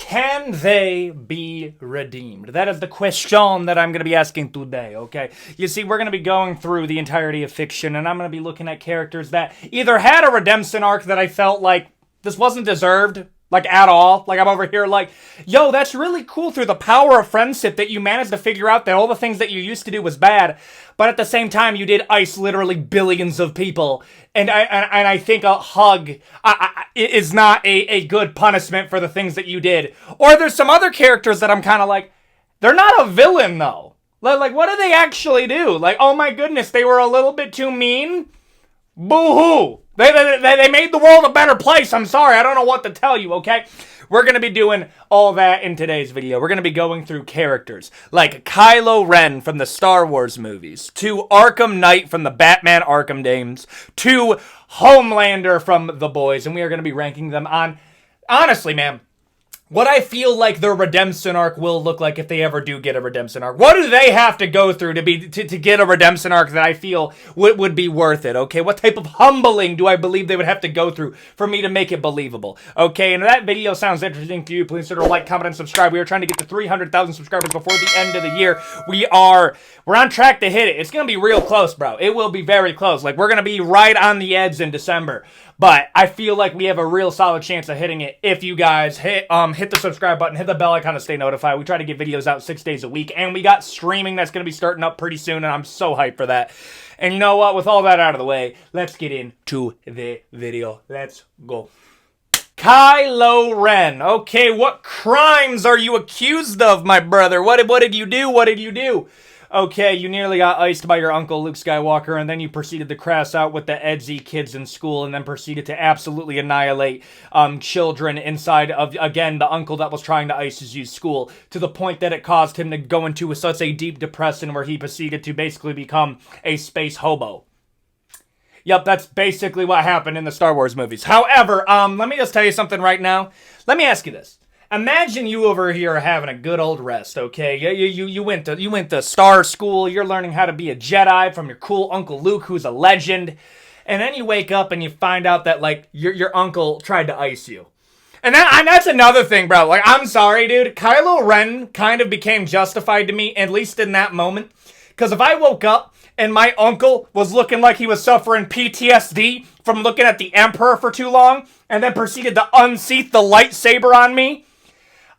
Can they be redeemed? That is the question that I'm going to be asking today, okay? You see, we're going to be going through the entirety of fiction, and I'm going to be looking at characters that either had a redemption arc that I felt like this wasn't deserved, like, at all. Like, I'm over here like, yo, that's really cool through the power of friendship that you managed to figure out that all the things that you used to do was bad, but at the same time, you did ice literally billions of people. And I think a hug is not a good punishment for the things that you did. Or there's some other characters that I'm kind of like, they're not a villain, though. Like, what do they actually do? Like, oh my goodness, they were a little bit too mean? Boo-hoo! They made the world a better place. I'm sorry. I don't know what to tell you, okay? We're going to be doing all that in today's video. We're going to be going through characters like Kylo Ren from the Star Wars movies, to Arkham Knight from the Batman Arkham games, to Homelander from The Boys, and we are going to be ranking them on, honestly, man, what I feel like their redemption arc will look like if they ever do get a redemption arc. What do they have to go through to get a redemption arc that I feel would be worth it, okay? What type of humbling do I believe they would have to go through for me to make it believable, okay? And if that video sounds interesting to you, please consider like, comment, and subscribe. We are trying to get to 300,000 subscribers before the end of the year. We're on track to hit it. It's going to be real close, bro. It will be very close. Like, we're going to be right on the edge in December. But I feel like we have a real solid chance of hitting it if you guys hit the subscribe button, hit the bell icon to stay notified. We try to get videos out 6 days a week, and we got streaming that's going to be starting up pretty soon, and I'm so hyped for that. And you know what? With all that out of the way, let's get into the video. Let's go. Kylo Ren. Okay, what crimes are you accused of, my brother? What did you do? What did you do? Okay, you nearly got iced by your uncle Luke Skywalker, and then you proceeded to crash out with the edgy kids in school, and then proceeded to absolutely annihilate children inside of, again, the uncle that was trying to ice his school, to the point that it caused him to go into such a deep depression where he proceeded to basically become a space hobo. Yep, that's basically what happened in the Star Wars movies. However, let me just tell you something right now. Let me ask you this. Imagine you over here having a good old rest, okay? You went to Star School, you're learning how to be a Jedi from your cool Uncle Luke, who's a legend, and then you wake up and you find out that, like, your uncle tried to ice you. And that's another thing, bro. Like, I'm sorry, dude. Kylo Ren kind of became justified to me, at least in that moment. Because if I woke up and my uncle was looking like he was suffering PTSD from looking at the Emperor for too long, and then proceeded to unsheath the lightsaber on me,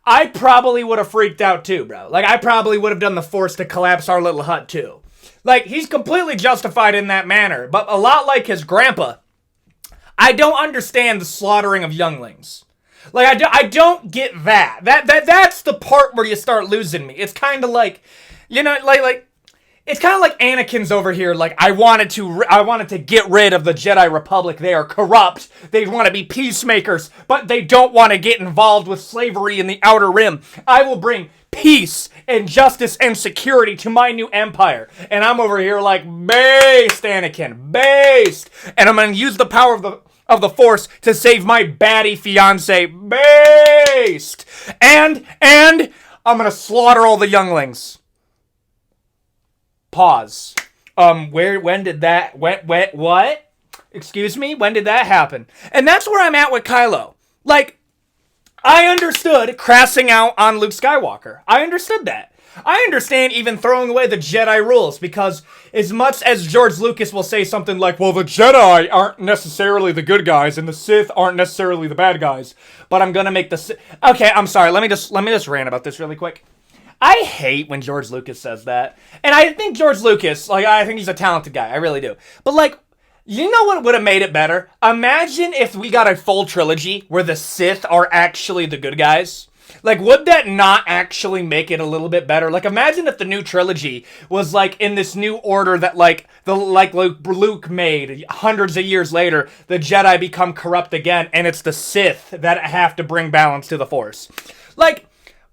I probably would have freaked out too, bro. Like, I probably would have done the Force to collapse our little hut too. Like, he's completely justified in that manner. But a lot like his grandpa, I don't understand the slaughtering of younglings. Like, I don't get that. That's the part where you start losing me. It's kind of like, you know, like it's kind of like Anakin's over here. Like, I wanted to get rid of the Jedi Republic. They are corrupt. They want to be peacemakers, but they don't want to get involved with slavery in the Outer Rim. I will bring peace and justice and security to my new empire. And I'm over here like, based, Anakin, based. And I'm going to use the power of the Force to save my baddie fiance, based. And I'm going to slaughter all the younglings. Pause. When did that, what? Excuse me? When did that happen? And that's where I'm at with Kylo. Like, I understood crashing out on Luke Skywalker. I understood that. I understand even throwing away the Jedi rules, because as much as George Lucas will say something like, well, the Jedi aren't necessarily the good guys, and the Sith aren't necessarily the bad guys, but I'm gonna make the Sith... Okay, I'm sorry, let me just rant about this really quick. I hate when George Lucas says that. And I think George Lucas, like, I think he's a talented guy. I really do. But, like, you know what would have made it better? Imagine if we got a full trilogy where the Sith are actually the good guys. Like, would that not actually make it a little bit better? Like, imagine if the new trilogy was, like, in this new order that, like, Luke made hundreds of years later, the Jedi become corrupt again, and it's the Sith that have to bring balance to the Force. Like,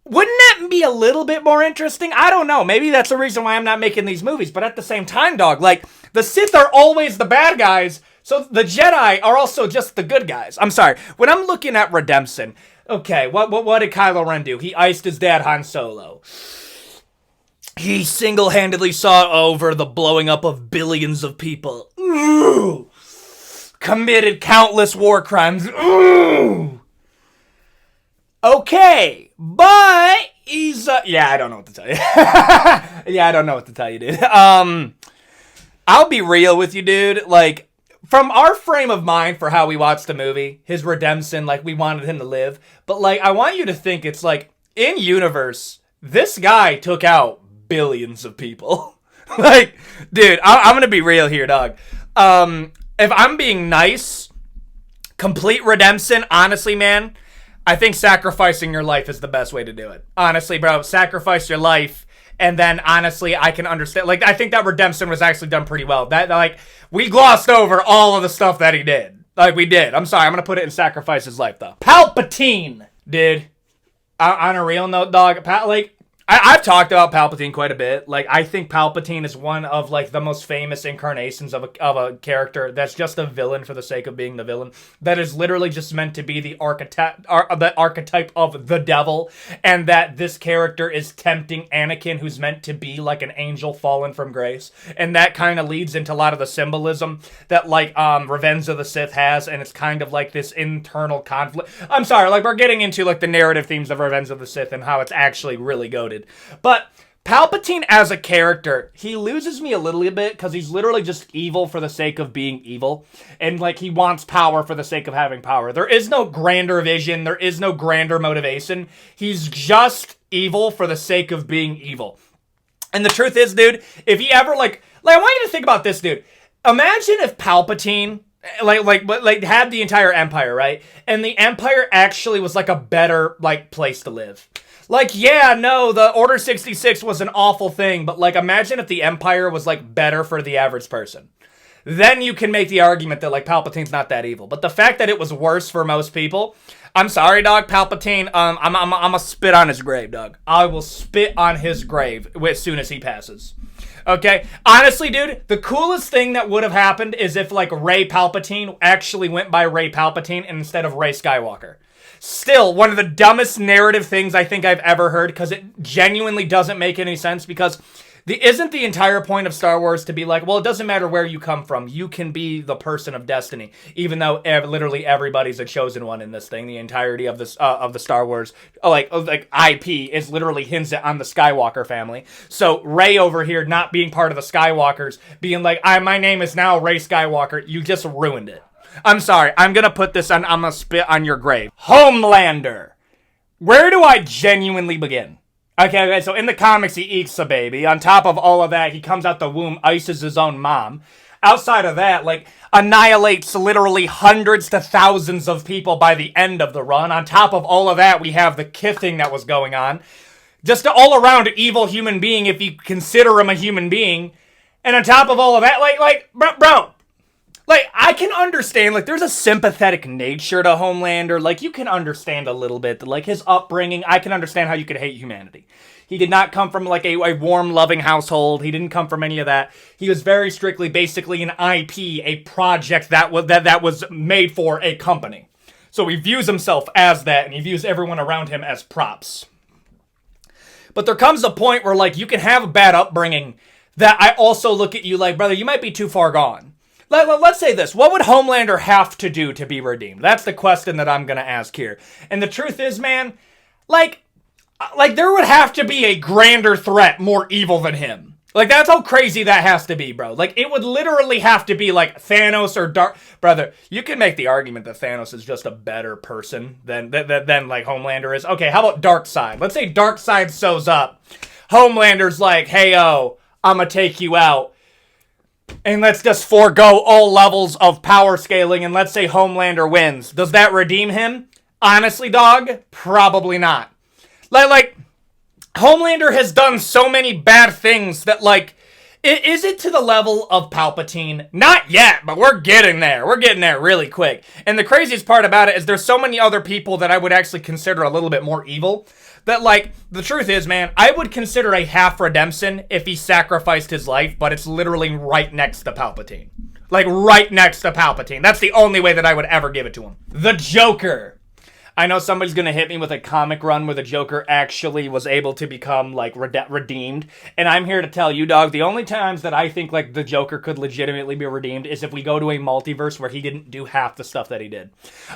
wouldn't that be a little bit more interesting? I don't know. Maybe that's the reason why I'm not making these movies. But at the same time, dog, like, the Sith are always the bad guys, so the Jedi are also just the good guys. I'm sorry. When I'm looking at redemption, okay, what did Kylo Ren do? He iced his dad, Han Solo. He single-handedly saw over the blowing up of billions of people. Ooh! Committed countless war crimes. Ooh! Okay, but he's yeah, I don't know what to tell you. Yeah, I don't know what to tell you, dude. I'll be real with you, dude. Like, from our frame of mind for how we watched the movie, his redemption, like, we wanted him to live. But, like, I want you to think it's like, in universe, this guy took out billions of people. Like, dude, I'm gonna be real here, dog. If I'm being nice, complete redemption, honestly, man, I think sacrificing your life is the best way to do it. Honestly, bro, sacrifice your life. And then, honestly, I can understand. Like, I think that redemption was actually done pretty well. That, like, we glossed over all of the stuff that he did. Like, we did. I'm sorry. I'm going to put it in sacrifice his life, though. Palpatine! Dude, on a real note, dog, I've talked about Palpatine quite a bit. Like, I think Palpatine is one of, like, the most famous incarnations of a character that's just a villain for the sake of being the villain. That is literally just meant to be the archetype of the devil. And that this character is tempting Anakin, who's meant to be, like, an angel fallen from grace. And that kind of leads into a lot of the symbolism that, like, Revenge of the Sith has. And it's kind of like this internal conflict. I'm sorry, like, we're getting into, like, the narrative themes of Revenge of the Sith and how it's actually really goated. But Palpatine as a character, he loses me a little bit because he's literally just evil for the sake of being evil. And, like, he wants power for the sake of having power. There is no grander vision. There is no grander motivation. He's just evil for the sake of being evil. And the truth is, dude, if he ever, like I want you to think about this, dude. Imagine if Palpatine like had the entire Empire, right? And the Empire actually was, like, a better, like, place to live. Like, yeah, no, the Order 66 was an awful thing, but, like, imagine if the Empire was, like, better for the average person. Then you can make the argument that, like, Palpatine's not that evil. But the fact that it was worse for most people, I'm sorry, dog, Palpatine, I'm gonna spit on his grave, dog. I will spit on his grave as soon as he passes. Okay? Honestly, dude, the coolest thing that would have happened is if, like, Rey Palpatine actually went by Rey Palpatine instead of Rey Skywalker. Still, one of the dumbest narrative things I think I've ever heard, because it genuinely doesn't make any sense, because isn't the entire point of Star Wars to be like, well, it doesn't matter where you come from, you can be the person of destiny, even though literally everybody's a chosen one in this thing. The entirety of the Star Wars like IP is literally hinged on the Skywalker family. So Rey over here not being part of the Skywalkers, being like, my name is now Rey Skywalker, you just ruined it. I'm sorry, I'm gonna put this on, I'm gonna spit on your grave. Homelander! Where do I genuinely begin? Okay, so in the comics, he eats a baby. On top of all of that, he comes out the womb, ices his own mom. Outside of that, like, annihilates literally hundreds to thousands of people by the end of the run. On top of all of that, we have the kithing that was going on. Just an all-around evil human being, if you consider him a human being. And on top of all of that, bro, like, I can understand, like, there's a sympathetic nature to Homelander. Like, you can understand a little bit, like, his upbringing. I can understand how you could hate humanity. He did not come from, like, a warm, loving household. He didn't come from any of that. He was very strictly, basically, an IP, a project that was made for a company. So he views himself as that, and he views everyone around him as props. But there comes a point where, like, you can have a bad upbringing that I also look at you like, brother, you might be too far gone. Let's say this. What would Homelander have to do to be redeemed? That's the question that I'm going to ask here. And the truth is, man, like there would have to be a grander threat, more evil than him. Like, that's how crazy that has to be, bro. Like, it would literally have to be like Thanos or Brother, you can make the argument that Thanos is just a better person than like Homelander is. Okay, how about Darkseid? Let's say Darkseid shows up. Homelander's like, hey-o, I'm going to take you out. And let's just forego all levels of power scaling, and let's say Homelander wins. Does that redeem him? Honestly, dog, probably not. Like, Homelander has done so many bad things that, like, is it to the level of Palpatine? Not yet, but we're getting there. We're getting there really quick. And the craziest part about it is there's so many other people that I would actually consider a little bit more evil. That, like, the truth is, man, I would consider a half redemption if he sacrificed his life, but it's literally right next to Palpatine. Like, right next to Palpatine. That's the only way that I would ever give it to him. The Joker. I know somebody's gonna hit me with a comic run where the Joker actually was able to become, like, redeemed. And I'm here to tell you, dog, the only times that I think, like, the Joker could legitimately be redeemed is if we go to a multiverse where he didn't do half the stuff that he did.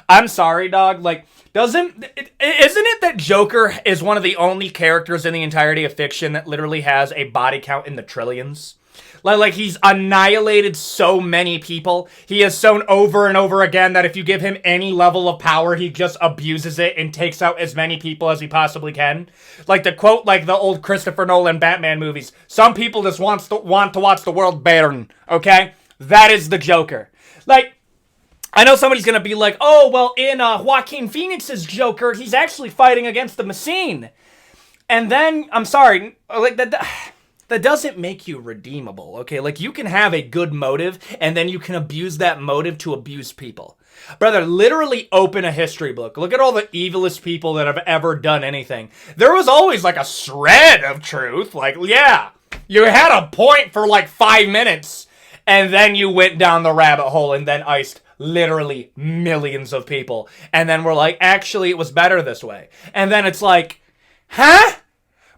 I'm sorry, dog, like, isn't it that Joker is one of the only characters in the entirety of fiction that literally has a body count in the trillions? Like, he's annihilated so many people. He has shown over and over again that if you give him any level of power, he just abuses it and takes out as many people as he possibly can. Like, the quote, like the old Christopher Nolan Batman movies, some people just want to watch the world burn, okay? That is the Joker. Like, I know somebody's gonna be like, oh, well, in Joaquin Phoenix's Joker, he's actually fighting against the machine. And then, I'm sorry, like, that doesn't make you redeemable, okay? Like, you can have a good motive, and then you can abuse that motive to abuse people. Brother, literally open a history book. Look at all the evilest people that have ever done anything. There was always, like, a shred of truth. Like, yeah, you had a point for, like, 5 minutes, and then you went down the rabbit hole and then iced literally millions of people. And then we're like, actually, it was better this way. And then it's like, huh?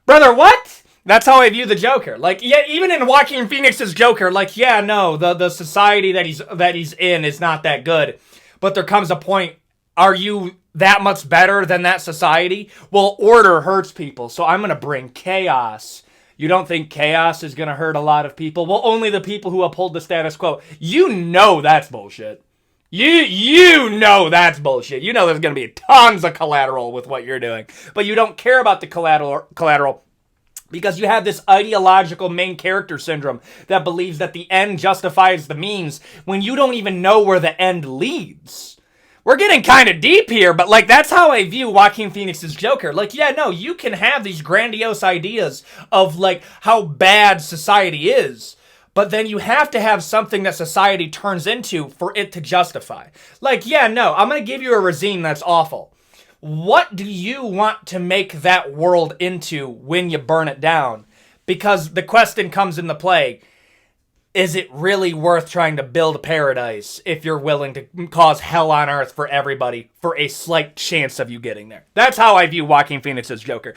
Brother, what? That's how I view the Joker. Like, yeah, even in Joaquin Phoenix's Joker, like, yeah, no, the society that he's in is not that good. But there comes a point, are you that much better than that society? Well, order hurts people, so I'm gonna bring chaos. You don't think chaos is gonna hurt a lot of people? Well, only the people who uphold the status quo. You know that's bullshit. You know that's bullshit. You know there's gonna be tons of collateral with what you're doing. But you don't care about the collateral. Because you have this ideological main character syndrome that believes that the end justifies the means when you don't even know where the end leads. We're getting kind of deep here, but, like, that's how I view Joaquin Phoenix's Joker. Like, yeah, no, you can have these grandiose ideas of, like, how bad society is, but then you have to have something that society turns into for it to justify. Like, yeah, no, I'm going to give you a regime that's awful. What do you want to make that world into when you burn it down? Because the question comes into play, is it really worth trying to build a paradise if you're willing to cause hell on earth for everybody for a slight chance of you getting there? That's how I view Joaquin Phoenix's Joker.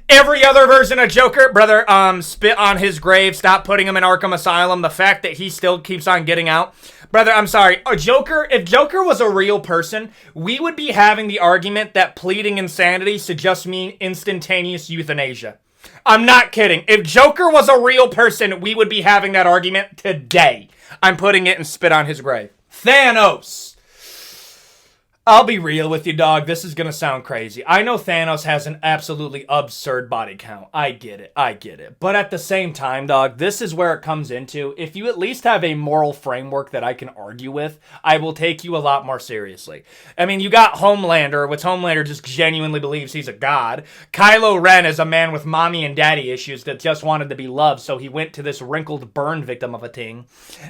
Every other version of Joker, brother, spit on his grave, stop putting him in Arkham Asylum. The fact that he still keeps on getting out. Brother, I'm sorry. If Joker was a real person, we would be having the argument that pleading insanity should just mean instantaneous euthanasia. I'm not kidding. If Joker was a real person, we would be having that argument today. I'm putting it in spit on his grave. Thanos. I'll be real with you, dog. This is going to sound crazy. I know Thanos has an absolutely absurd body count. I get it. But at the same time, dog, this is where it comes into. If you at least have a moral framework that I can argue with, I will take you a lot more seriously. I mean, you got Homelander, which Homelander just genuinely believes he's a god. Kylo Ren is a man with mommy and daddy issues that just wanted to be loved, so he went to this wrinkled burn victim of a thing.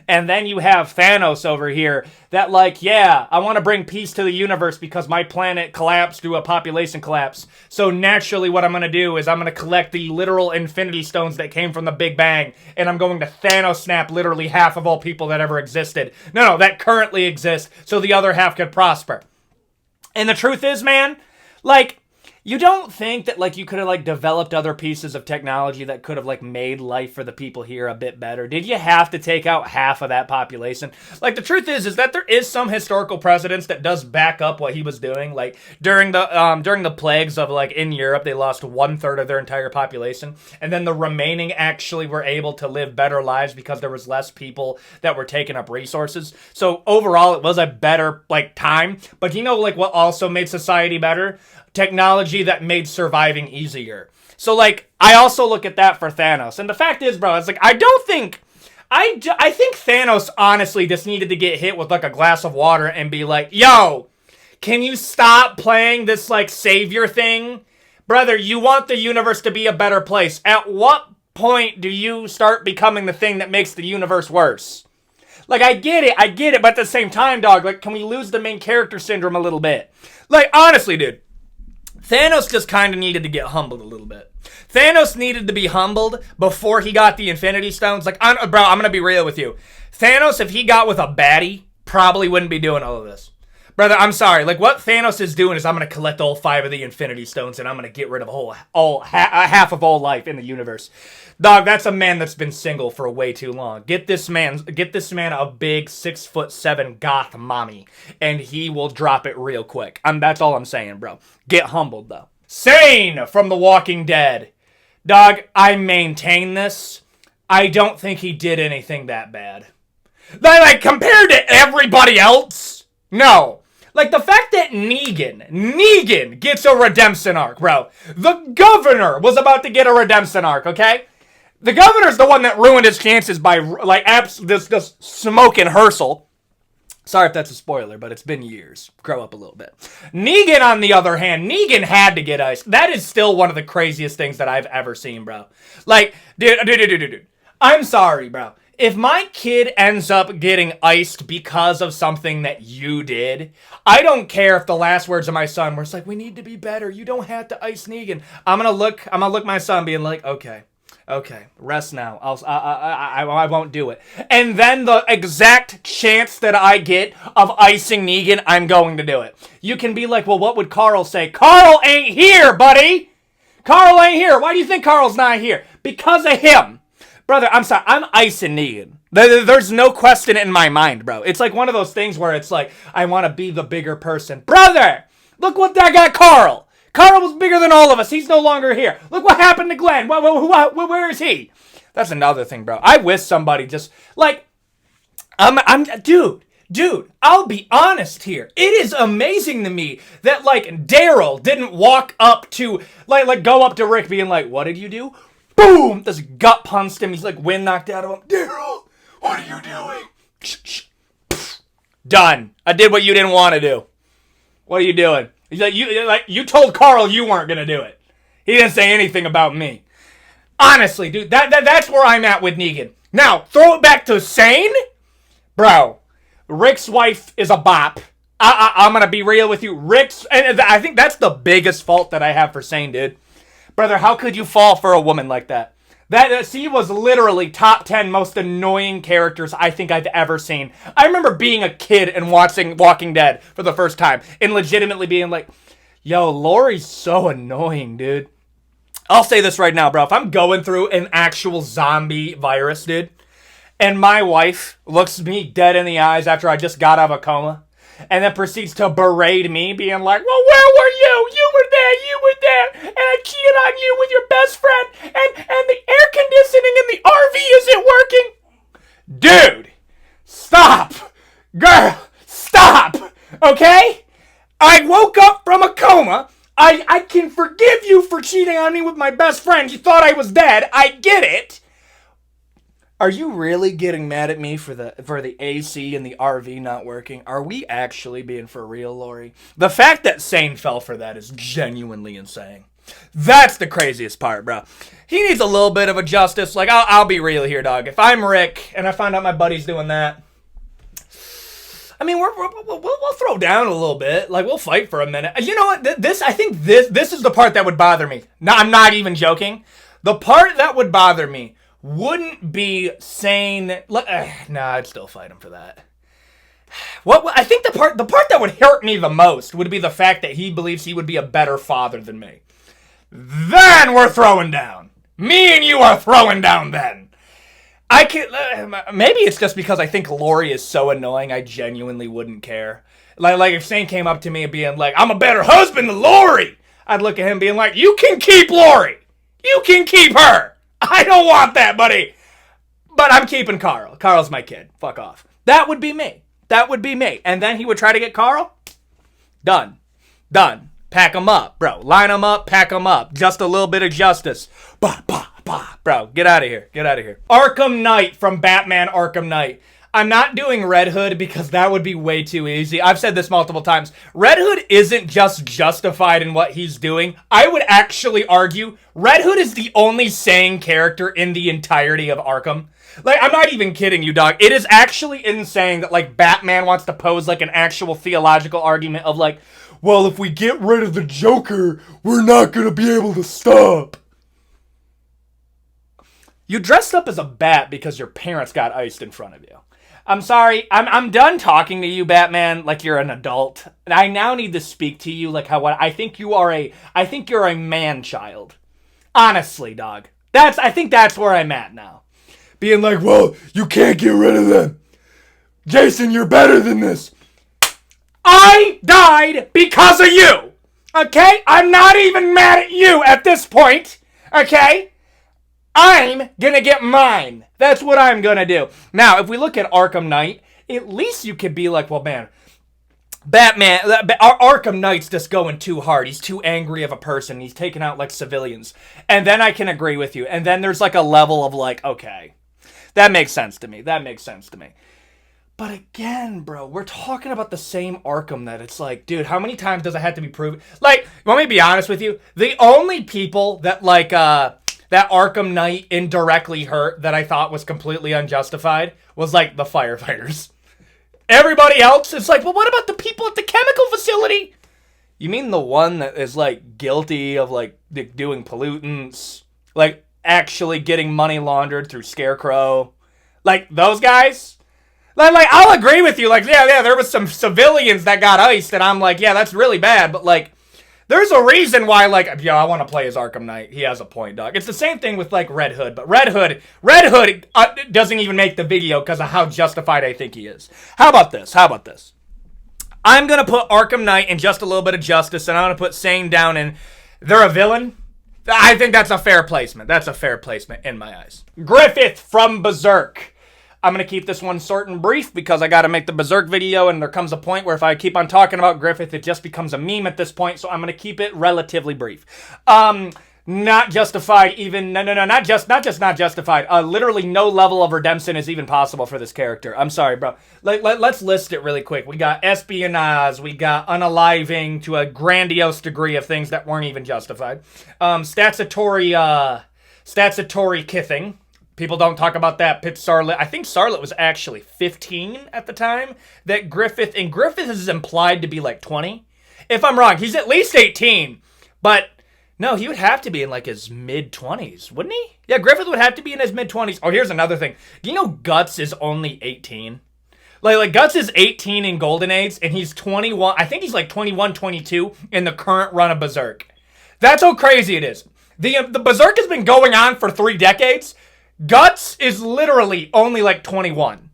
And then you have Thanos over here that, like, yeah, I want to bring peace to the universe because my planet collapsed through a population collapse. So naturally what I'm going to do is I'm going to collect the literal infinity stones that came from the Big Bang, and I'm going to Thanos snap literally half of all people that ever existed. No, that currently exist, so the other half could prosper. And the truth is, man, like, you don't think that, like, you could have, like, developed other pieces of technology that could have, like, made life for the people here a bit better? Did you have to take out half of that population? Like, the truth is that there is some historical precedence that does back up what he was doing. Like, during the plagues of, like, in Europe, they lost 1/3 of their entire population. And then the remaining actually were able to live better lives because there was less people that were taking up resources. So, overall, it was a better, like, time. But you know, like, what also made society better? Technology that made surviving easier. So, like, I also look at that for Thanos. And the fact is, bro, it's like, I think Thanos honestly just needed to get hit with, like, a glass of water and be like, yo, can you stop playing this, like, savior thing? Brother, you want the universe to be a better place. At what point do you start becoming the thing that makes the universe worse? Like, I get it, but at the same time, dog, like, can we lose the main character syndrome a little bit? Like, honestly, dude, Thanos just kind of needed to get humbled a little bit. Thanos needed to be humbled before he got the Infinity Stones. Like, I'm going to be real with you. Thanos, if he got with a baddie, probably wouldn't be doing all of this. Brother, I'm sorry. Like, what Thanos is doing is I'm going to collect all 5 of the Infinity Stones and I'm going to get rid of half of all life in the universe. Dog, that's a man that's been single for way too long. Get this man a big 6'7" goth mommy, and he will drop it real quick. That's all I'm saying, bro. Get humbled, though. Sane from The Walking Dead. Dog, I maintain this. I don't think he did anything that bad. Like, compared to everybody else? No. Like, the fact that Negan gets a redemption arc, bro. The governor was about to get a redemption arc, okay? The governor's the one that ruined his chances by, like, just smoking Herschel. Sorry if that's a spoiler, but it's been years. Grow up a little bit. Negan, on the other hand, Negan had to get iced. That is still one of the craziest things that I've ever seen, bro. Like, dude. I'm sorry, bro. If my kid ends up getting iced because of something that you did, I don't care if the last words of my son were like, we need to be better. You don't have to ice Negan. I'm gonna look my son being like, okay, rest now. I won't do it. And then the exact chance that I get of icing Negan, I'm going to do it. You can be like, well, what would Carl say? Carl ain't here, buddy. Carl ain't here. Why do you think Carl's not here? Because of him. Brother, I'm sorry. I'm icing Negan. There's no question in my mind, bro. It's like one of those things where it's like, I want to be the bigger person. Brother, look what that got Carl. Carl was bigger than all of us. He's no longer here. Look what happened to Glenn. Where is he? That's another thing, bro. I wish somebody just, like, Dude, I'll be honest here. It is amazing to me that, like, Daryl didn't walk up to, like, go up to Rick being like, what did you do? Boom! Just gut punched him. He's like wind knocked out of him. Daryl, what are you doing? Done. I did what you didn't want to do. What are you doing? He's like, you told Carl you weren't gonna do it. He didn't say anything about me. Honestly, dude, that's where I'm at with Negan. Now, throw it back to Sane, bro. Rick's wife is a bop. I'm gonna be real with you. And I think that's the biggest fault that I have for Sane, dude. Brother, how could you fall for a woman like that? She was literally top 10 most annoying characters I think I've ever seen. I remember being a kid and watching Walking Dead for the first time and legitimately being like, yo, Lori's so annoying, dude. I'll say this right now, bro. If I'm going through an actual zombie virus, dude, and my wife looks me dead in the eyes after I just got out of a coma, and then proceeds to berate me, being like, well, where were you? You were there, and I cheated on you with your best friend, and the air conditioning in the RV isn't working. Dude, stop. Girl, stop. Okay? I woke up from a coma. I can forgive you for cheating on me with my best friend. You thought I was dead. I get it. Are you really getting mad at me for the AC and the RV not working? Are we actually being for real, Lori? The fact that Sane fell for that is genuinely insane. That's the craziest part, bro. He needs a little bit of a justice. Like, I'll be real here, dog. If I'm Rick and I find out my buddy's doing that, I mean, we'll throw down a little bit. Like, we'll fight for a minute. You know what? I think this is the part that would bother me. No, I'm not even joking. The part that would bother me wouldn't be Sane. Nah, I'd still fight him for that. I think the part that would hurt me the most would be the fact that he believes he would be a better father than me. Then we're throwing down. Me and you are throwing down then. Maybe it's just because I think Lori is so annoying I genuinely wouldn't care. Like if Sane came up to me and being like, I'm a better husband than Lori, I'd look at him being like, you can keep Lori. You can keep her. I don't want that, buddy. But I'm keeping Carl. Carl's my kid. Fuck off. That would be me. And then he would try to get Carl. Done. Pack him up, bro. Line him up, pack him up. Just a little bit of justice. Bah. Bro, get out of here. Arkham Knight from Batman Arkham Knight. I'm not doing Red Hood because that would be way too easy. I've said this multiple times. Red Hood isn't just justified in what he's doing. I would actually argue Red Hood is the only sane character in the entirety of Arkham. Like, I'm not even kidding you, dog. It is actually insane that, like, Batman wants to pose, like, an actual theological argument of, like, well, if we get rid of the Joker, we're not gonna be able to stop. You dressed up as a bat because your parents got iced in front of you. I'm sorry. I'm done talking to you, Batman, like you're an adult. I now need to speak to you like how I think you're a man-child. Honestly, dog. I think that's where I'm at now. Being like, well, you can't get rid of them. Jason, you're better than this. I died because of you. Okay? I'm not even mad at you at this point. Okay? I'm gonna get mine. That's what I'm gonna do. Now, if we look at Arkham Knight, at least you could be like, well, man, Batman, Arkham Knight's just going too hard. He's too angry of a person. He's taking out, like, civilians. And then I can agree with you. And then there's, like, a level of, like, okay, that makes sense to me. That makes sense to me. But again, bro, we're talking about the same Arkham that it's like, dude, how many times does it have to be proven? Like, let me be honest with you. The only people that, like, that Arkham Knight indirectly hurt that I thought was completely unjustified was, like, the firefighters. Everybody else is like, well, what about the people at the chemical facility? You mean the one that is, like, guilty of, like, doing pollutants? Like, actually getting money laundered through Scarecrow? Like, those guys? Like, I'll agree with you. Like, yeah, there was some civilians that got iced, and I'm like, yeah, that's really bad. But, like, there's a reason why, like, yo, I want to play as Arkham Knight. He has a point, dog. It's the same thing with, like, Red Hood. But Red Hood doesn't even make the video because of how justified I think he is. How about this? I'm going to put Arkham Knight in just a little bit of justice, and I'm going to put Sane down in they're a villain. I think that's a fair placement. That's a fair placement in my eyes. Griffith from Berserk. I'm going to keep this one short and brief because I got to make the Berserk video, and there comes a point where if I keep on talking about Griffith, it just becomes a meme at this point, so I'm going to keep it relatively brief. Not justified even, not just not justified. Literally no level of redemption is even possible for this character. I'm sorry, bro. Let's list it really quick. We got espionage, we got unaliving to a grandiose degree of things that weren't even justified. Statutory kithing. People don't talk about that. Pit Sarlet. I think Sarlet was actually 15 at the time. That Griffith is implied to be like 20. If I'm wrong, he's at least 18. But no, he would have to be in like his mid-20s, wouldn't he? Yeah, Griffith would have to be in his mid-20s. Oh, here's another thing. Do you know Guts is only 18? Like Guts is 18 in Golden Age, and he's 21. I think he's like 21, 22 in the current run of Berserk. That's how crazy it is. The Berserk has been going on for 3 decades. Guts is literally only like 21.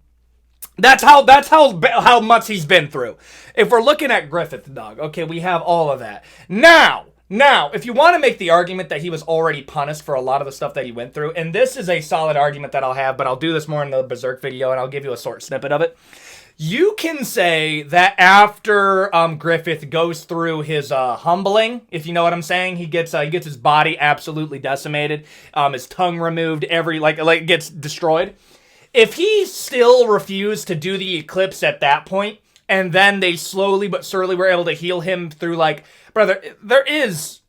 That's how much he's been through. If we're looking at Griffith, dog, okay, we have all of that. Now, if you want to make the argument that he was already punished for a lot of the stuff that he went through, and this is a solid argument that I'll have, but I'll do this more in the Berserk video, and I'll give you a short snippet of it. You can say that after Griffith goes through his humbling, if you know what I'm saying, he gets his body absolutely decimated, his tongue removed, like gets destroyed. If he still refused to do the eclipse at that point, and then they slowly but surely were able to heal him through, like, brother, there is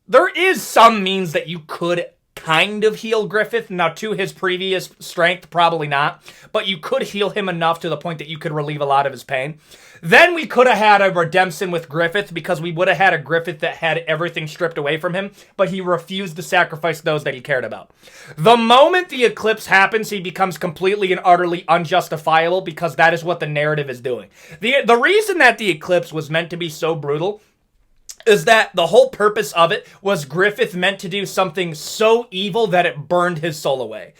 some means that you could kind of heal Griffith. Now, to his previous strength, probably not. But you could heal him enough to the point that you could relieve a lot of his pain. Then we could have had a redemption with Griffith because we would have had a Griffith that had everything stripped away from him, but he refused to sacrifice those that he cared about. The moment the eclipse happens, he becomes completely and utterly unjustifiable because that is what the narrative is doing. The reason that the eclipse was meant to be so brutal is that the whole purpose of it was Griffith meant to do something so evil that it burned his soul away.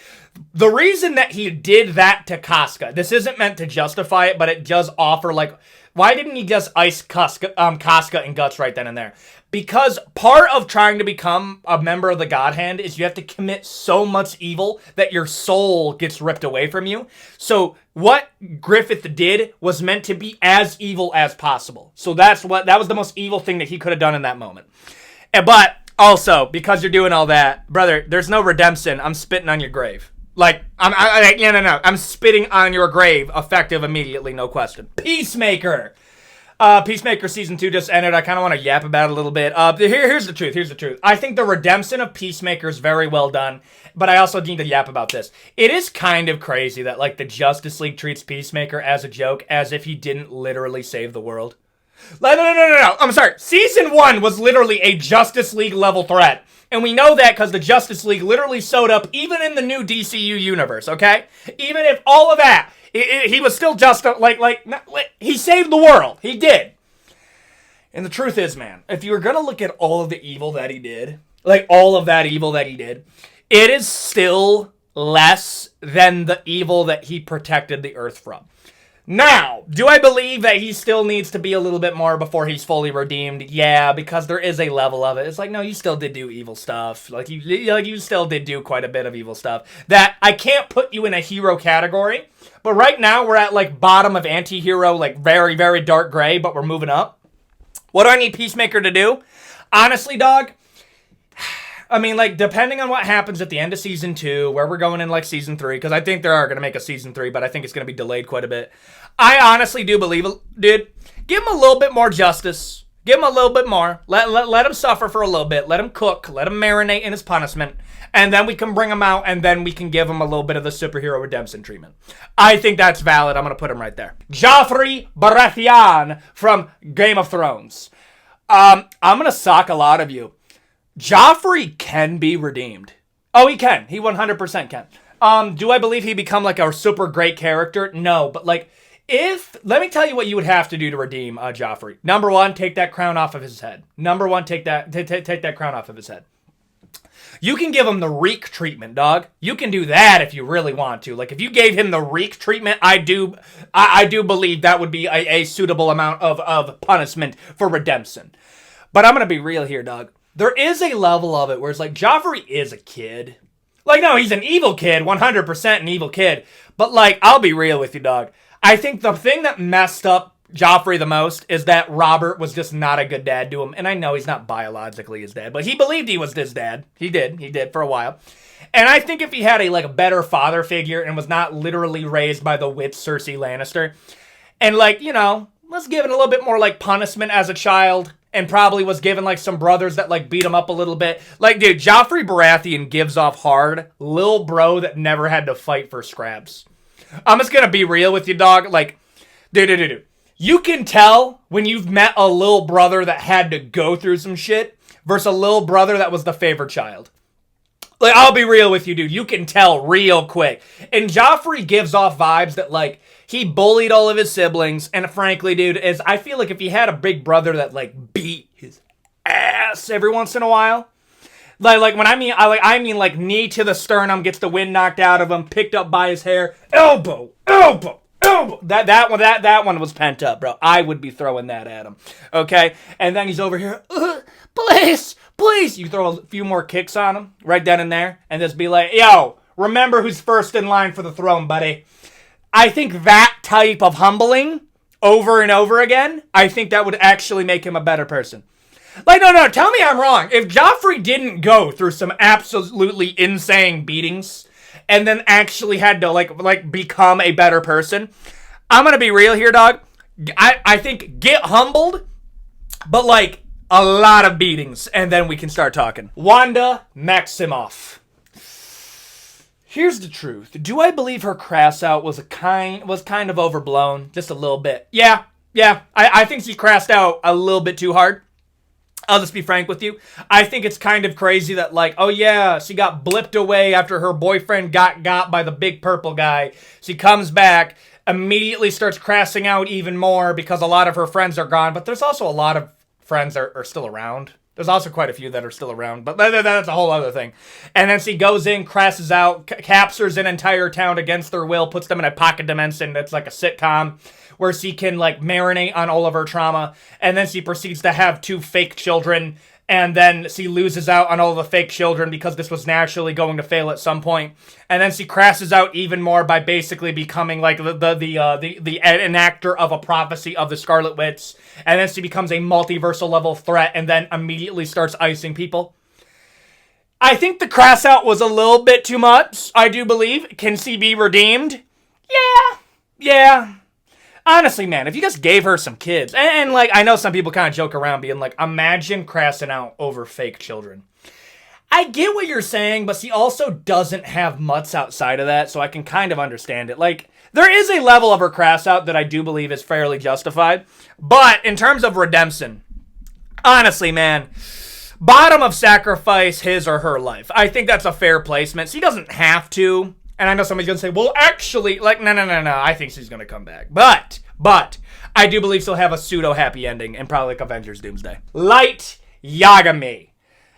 The reason that he did that to Casca, this isn't meant to justify it, but it does offer, like, why didn't he just ice Casca and Guts right then and there? Because part of trying to become a member of the God Hand is you have to commit so much evil that your soul gets ripped away from you. So what Griffith did was meant to be as evil as possible. So that was the most evil thing that he could have done in that moment. But also, because you're doing all that, brother, there's no redemption. I'm spitting on your grave. Like, I'm spitting on your grave, effective immediately, no question. Peacemaker! Peacemaker Season 2 just ended. I kind of want to yap about it a little bit. Here's the truth. I think the redemption of Peacemaker is very well done, but I also need to yap about this. It is kind of crazy that, like, the Justice League treats Peacemaker as a joke, as if he didn't literally save the world. No. I'm sorry. Season 1 was literally a Justice League level threat. And we know that because the Justice League literally showed up even in the new DCU universe, okay? Even if all of that, He was still just, he saved the world. He did. And the truth is, man, if you were going to look at all of the evil that he did, all of that evil that he did, it is still less than the evil that he protected the Earth from. Now, do I believe that he still needs to be a little bit more before he's fully redeemed? Yeah, because there is a level of it. It's no, you still did do evil stuff. You still did do quite a bit of evil stuff. That I can't put you in a hero category. But right now, we're at, bottom of anti-hero, very, very dark gray, but we're moving up. What do I need Peacemaker to do? Honestly, dog, I mean, depending on what happens at the end of Season 2, where we're going in, Season 3, because I think they are going to make a Season 3, but I think it's going to be delayed quite a bit. I honestly do believe, dude, give him a little bit more justice. Give him a little bit more. Let him suffer for a little bit. Let him cook. Let him marinate in his punishment. And then we can bring him out, and then we can give him a little bit of the superhero redemption treatment. I think that's valid. I'm going to put him right there. Joffrey GoT from Game of Thrones. I'm going to sock a lot of you. Joffrey can be redeemed. Oh, he can. He 100% can. Do I believe he become a super great character? No, but let me tell you what you would have to do to redeem Joffrey. Number one, take that crown off of his head. Take that crown off of his head. You can give him the reek treatment, dog. You can do that if you really want to. If you gave him the reek treatment, I do believe that would be a suitable amount of punishment for redemption. But I'm gonna be real here, dog. There is a level of it where it's Joffrey is a kid. No, he's an evil kid, 100% an evil kid. But, I'll be real with you, dog. I think the thing that messed up Joffrey the most is that Robert was just not a good dad to him. And I know he's not biologically his dad, but he believed he was his dad. He did for a while. And I think if he had a better father figure and was not literally raised by the witch Cersei Lannister, and, was given a little bit more, punishment as a child, and probably was given, some brothers that, beat him up a little bit. Dude, Joffrey Baratheon gives off hard, lil bro that never had to fight for scraps. I'm just gonna be real with you, dog. Dude. You can tell when you've met a lil brother that had to go through some shit versus a lil brother that was the favorite child. I'll be real with you, dude. You can tell real quick. And Joffrey gives off vibes that, he bullied all of his siblings. And frankly, dude, I feel if he had a big brother that, beat his ass every once in a while. When I mean knee to the sternum, gets the wind knocked out of him, picked up by his hair, elbow. That one was pent up, bro. I would be throwing that at him. Okay? And then he's over here, please. You throw a few more kicks on him, right then and there, and just be yo, remember who's first in line for the throne, buddy. I think that type of humbling over and over again, I think that would actually make him a better person. No, tell me I'm wrong. If Joffrey didn't go through some absolutely insane beatings and then actually had to, become a better person, I'm gonna be real here, dog. I think get humbled, but, a lot of beatings, and then we can start talking. Wanda Maximoff. Here's the truth. Do I believe her crass out was kind of overblown? Just a little bit. Yeah. I think she crassed out a little bit too hard. I'll just be frank with you. I think it's kind of crazy that, oh yeah, she got blipped away after her boyfriend got by the big purple guy. She comes back, immediately starts crassing out even more because a lot of her friends are gone, but there's also a lot of friends are still around. There's also quite a few that are still around, but that's a whole other thing. And then she goes in, crashes out, captures an entire town against their will, puts them in a pocket dimension that's like a sitcom, where she can marinate on all of her trauma, and then she proceeds to have 2 fake children, and then she loses out on all the fake children because this was naturally going to fail at some point. And then she crashes out even more by basically becoming the enactor of a prophecy of the Scarlet Witch. And then she becomes a multiversal level threat and then immediately starts icing people. I think the crash out was a little bit too much, I do believe. Can she be redeemed? Yeah. Honestly, man, if you just gave her some kids, and I know some people kind of joke around being imagine crashing out over fake children. I get what you're saying, but she also doesn't have mutts outside of that, so I can kind of understand it. There is a level of her crash out that I do believe is fairly justified, but in terms of redemption, honestly, man, bottom of sacrifice his or her life. I think that's a fair placement. She doesn't have to. And I know somebody's going to say, well, actually, like, no, I think she's going to come back. But, I do believe she'll have a pseudo-happy ending and probably like Avengers Doomsday. Light Yagami.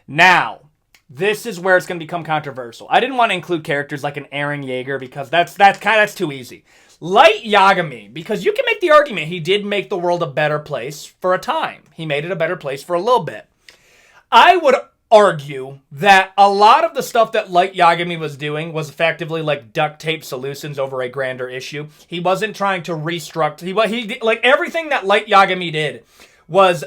Now, this is where it's going to become controversial. I didn't want to include characters like an Eren Yeager because that's too easy. Light Yagami, because you can make the argument he did make the world a better place for a time. He made it a better place for a little bit. I would argue that a lot of the stuff that Light Yagami was doing was effectively like duct tape solutions over a grander issue. He wasn't trying to restructure. He like everything that Light Yagami did was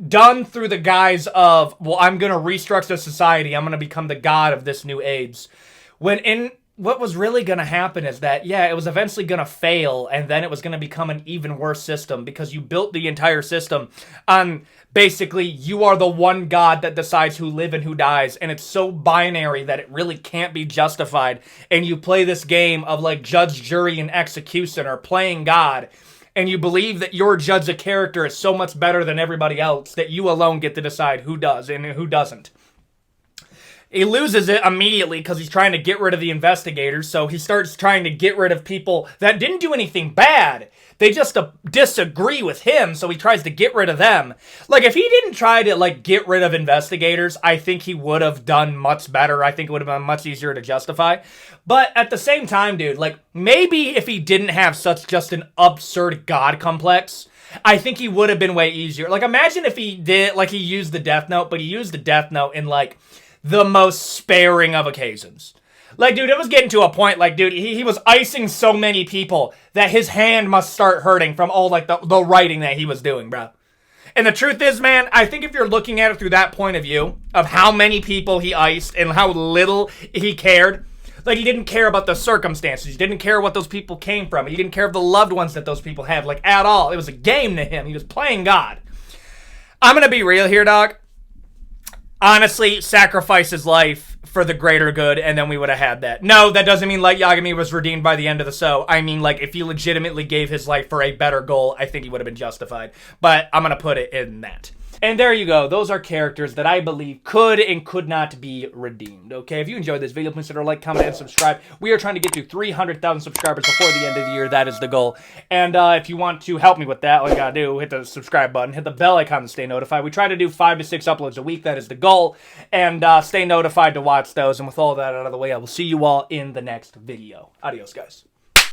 done through the guise of, well, I'm going to restructure society. I'm going to become the god of this new age. What was really going to happen is that, yeah, it was eventually going to fail, and then it was going to become an even worse system because you built the entire system on basically you are the one god that decides who lives and who dies, and it's so binary that it really can't be justified, and you play this game of like judge, jury, and executioner playing God, and you believe that your judge of character is so much better than everybody else that you alone get to decide who does and who doesn't. He loses it immediately because he's trying to get rid of the investigators, so he starts trying to get rid of people that didn't do anything bad. They just disagree with him, so he tries to get rid of them. Like, if he didn't try to, like, get rid of investigators, I think he would have done much better. I think it would have been much easier to justify. But at the same time, dude, like, maybe if he didn't have such just an absurd god complex, I think he would have been way easier. Like, imagine if he did, like, he used the Death Note, but he used the Death Note in, like, the most sparing of occasions. Like, dude, it was getting to a point, like, dude, he was icing so many people that his hand must start hurting from all, like, the writing that he was doing, bro. And the truth is, man, I think if you're looking at it through that point of view, of how many people he iced and how little he cared, like, he didn't care about the circumstances, he didn't care what those people came from, he didn't care of the loved ones that those people have, like, at all. It was a game to him. He was playing God. I'm gonna be real here, dog. Honestly, sacrifice his life for the greater good, and then we would have had that. No, that doesn't mean Light Yagami was redeemed by the end of the show. I mean, like, if he legitimately gave his life for a better goal, I think he would have been justified. But I'm going to put it in that. And there you go. Those are characters that I believe could and could not be redeemed. Okay, if you enjoyed this video, please consider like, comment, and subscribe. We are trying to get to 300,000 subscribers before the end of the year. That is the goal. And if you want to help me with that, all you gotta do, hit the subscribe button, hit the bell icon to stay notified. We try to do 5 to 6 uploads a week. That is the goal. And stay notified to watch those. And with all that out of the way, I will see you all in the next video. Adios, guys.